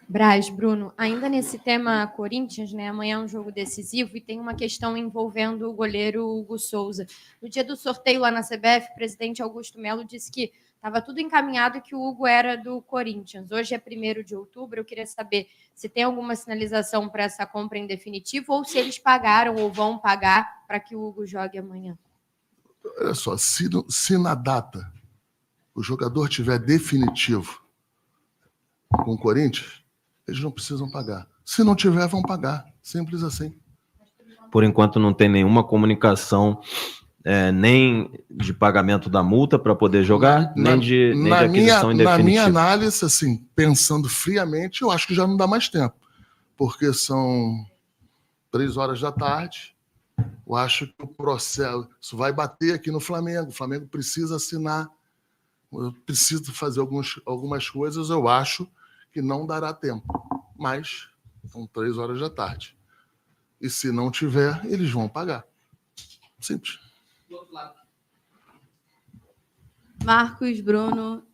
Braz, Bruno, ainda nesse tema Corinthians, né? Amanhã é um jogo decisivo e tem uma questão envolvendo o goleiro Hugo Souza. No dia do sorteio lá na CBF, o presidente Augusto Melo disse que estava tudo encaminhado e que o Hugo era do Corinthians. Hoje é 1º de outubro, eu queria saber se tem alguma sinalização para essa compra em definitivo ou se eles pagaram ou vão pagar para que o Hugo jogue amanhã. Olha só, se na data o jogador tiver definitivo com o Corinthians, eles não precisam pagar. Se não tiver, vão pagar. Simples assim. Por enquanto não tem nenhuma comunicação, nem de pagamento da multa para poder jogar, nem de aquisição em definitivo. Na minha análise, assim, pensando friamente, eu acho que já não dá mais tempo. Porque são 3 horas da tarde. Eu acho que o processo vai bater aqui no Flamengo. O Flamengo precisa assinar. Eu preciso fazer algumas coisas. Eu acho que não dará tempo. Mas são 3 horas da tarde. E se não tiver, eles vão pagar. Simples. Do outro lado. Marcos, Bruno.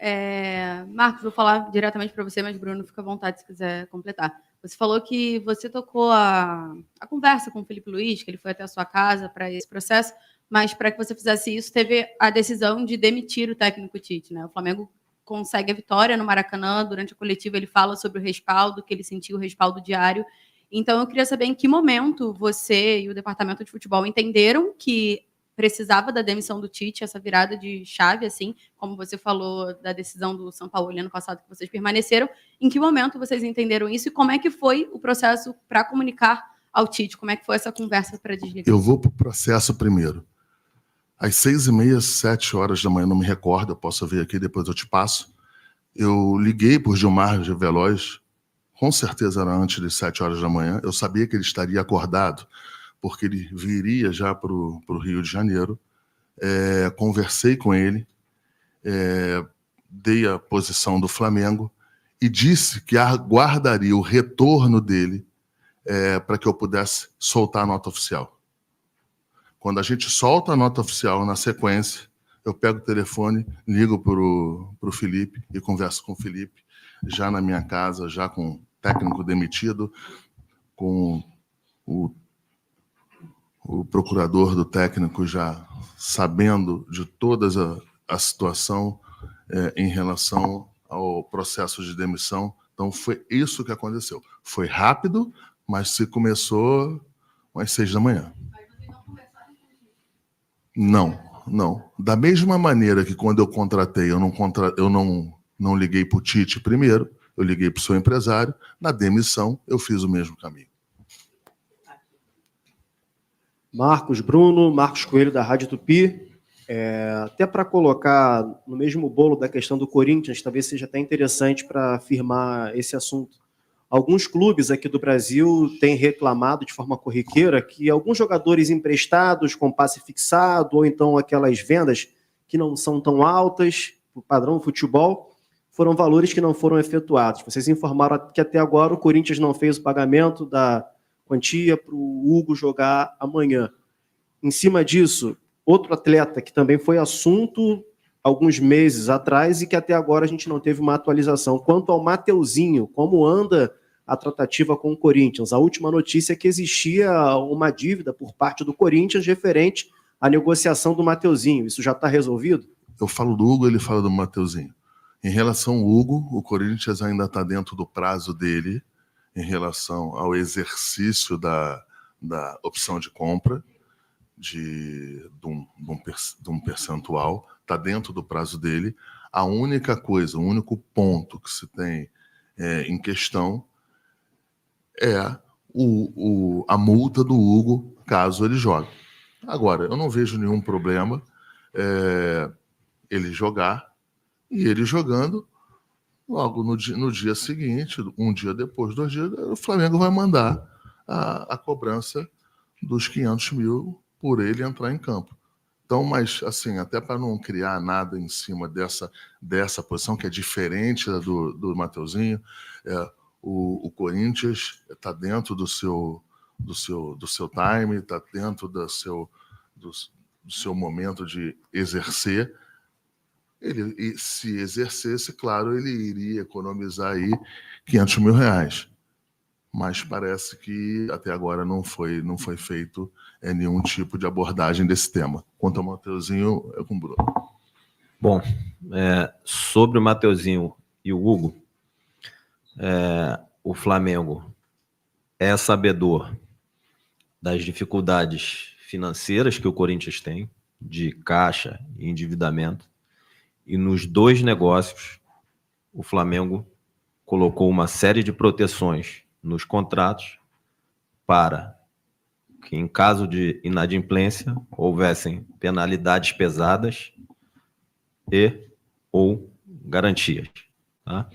Marcos, vou falar diretamente para você, mas Bruno, fica à vontade se quiser completar. Você falou que você tocou a conversa com o Felipe Luiz, que ele foi até a sua casa para esse processo, mas para que você fizesse isso, teve a decisão de demitir o técnico Tite, né? O Flamengo consegue a vitória no Maracanã. Durante a coletiva ele fala sobre o respaldo, que ele sentiu o respaldo diário. Então eu queria saber em que momento você e o departamento de futebol entenderam que precisava da demissão do Tite, essa virada de chave, assim, como você falou da decisão do São Paulo ano passado que vocês permaneceram. Em que momento vocês entenderam isso e como é que foi o processo para comunicar ao Tite? Como é que foi essa conversa para desligar? Eu vou para o processo primeiro. Às 6h30, 7 horas da manhã, não me recordo, eu posso ver aqui, depois eu te passo. Eu liguei por Gilmar Veloz, com certeza era antes das 7 horas da manhã. Eu sabia que ele estaria acordado, porque ele viria já para o Rio de Janeiro. Conversei com ele, dei a posição do Flamengo e disse que aguardaria o retorno dele para que eu pudesse soltar a nota oficial. Quando a gente solta a nota oficial na sequência, eu pego o telefone, ligo para o Felipe e converso com o Felipe, já na minha casa, já com o técnico demitido, com o procurador do técnico já sabendo de toda a situação em relação ao processo de demissão. Então, foi isso que aconteceu. Foi rápido, mas se começou às 6 da manhã. Não. Da mesma maneira que quando eu contratei, eu não liguei para o Tite primeiro, eu liguei para o seu empresário. Na demissão, eu fiz o mesmo caminho. Marcos Bruno, Marcos Coelho, da Rádio Tupi. Até para colocar no mesmo bolo da questão do Corinthians, talvez seja até interessante para afirmar esse assunto. Alguns clubes aqui do Brasil têm reclamado de forma corriqueira que alguns jogadores emprestados com passe fixado ou então aquelas vendas que não são tão altas, o padrão do futebol, foram valores que não foram efetuados. Vocês informaram que até agora o Corinthians não fez o pagamento da quantia para o Hugo jogar amanhã. Em cima disso, outro atleta que também foi assunto alguns meses atrás e que até agora a gente não teve uma atualização. Quanto ao Mateuzinho, como anda a tratativa com o Corinthians? A última notícia é que existia uma dívida por parte do Corinthians referente à negociação do Mateuzinho. Isso já está resolvido? Eu falo do Hugo, ele fala do Mateuzinho. Em relação ao Hugo, o Corinthians ainda está dentro do prazo dele em relação ao exercício da opção de compra de um percentual. Está dentro do prazo dele. A única coisa, o único ponto que se tem em questão é a multa do Hugo, caso ele jogue. Agora, eu não vejo nenhum problema ele jogar, e ele jogando, logo no dia seguinte, um dia depois, 2 dias, o Flamengo vai mandar a cobrança dos 500 mil por ele entrar em campo. Então, mas assim, até para não criar nada em cima dessa posição, que é diferente do Mateuzinho, o Corinthians está dentro do seu time, está dentro do seu momento de exercer. Ele, e se exercesse, claro, ele iria economizar aí R$500 mil. Mas parece que até agora não foi feito nenhum tipo de abordagem desse tema. Quanto ao Mateuzinho, é com o Bruno. Bom, sobre o Mateuzinho e o Hugo, o Flamengo é sabedor das dificuldades financeiras que o Corinthians tem, de caixa e endividamento, e nos 2 negócios o Flamengo colocou uma série de proteções nos contratos para que, em caso de inadimplência, houvessem penalidades pesadas ou garantias. Tá?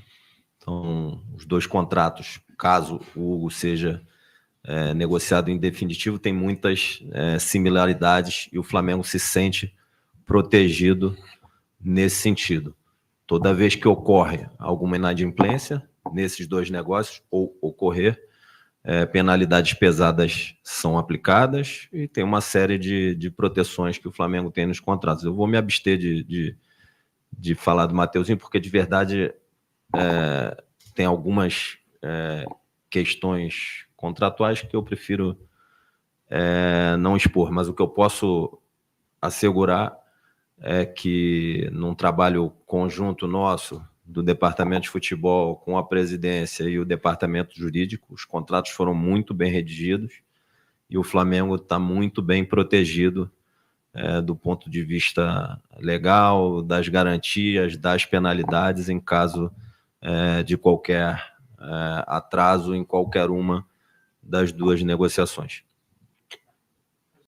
Então, os 2 contratos, caso o Hugo seja negociado em definitivo, tem muitas similaridades e o Flamengo se sente protegido nesse sentido. Toda vez que ocorre alguma inadimplência nesses 2 negócios, ou ocorrer, penalidades pesadas são aplicadas e tem uma série de proteções que o Flamengo tem nos contratos. Eu vou me abster de falar do Mateuzinho, porque de verdade tem algumas questões contratuais que eu prefiro não expor, mas o que eu posso assegurar é que num trabalho conjunto nosso, do Departamento de Futebol com a presidência e o Departamento Jurídico, os contratos foram muito bem redigidos e o Flamengo está muito bem protegido do ponto de vista legal, das garantias, das penalidades em caso de qualquer atraso em qualquer uma das 2 negociações.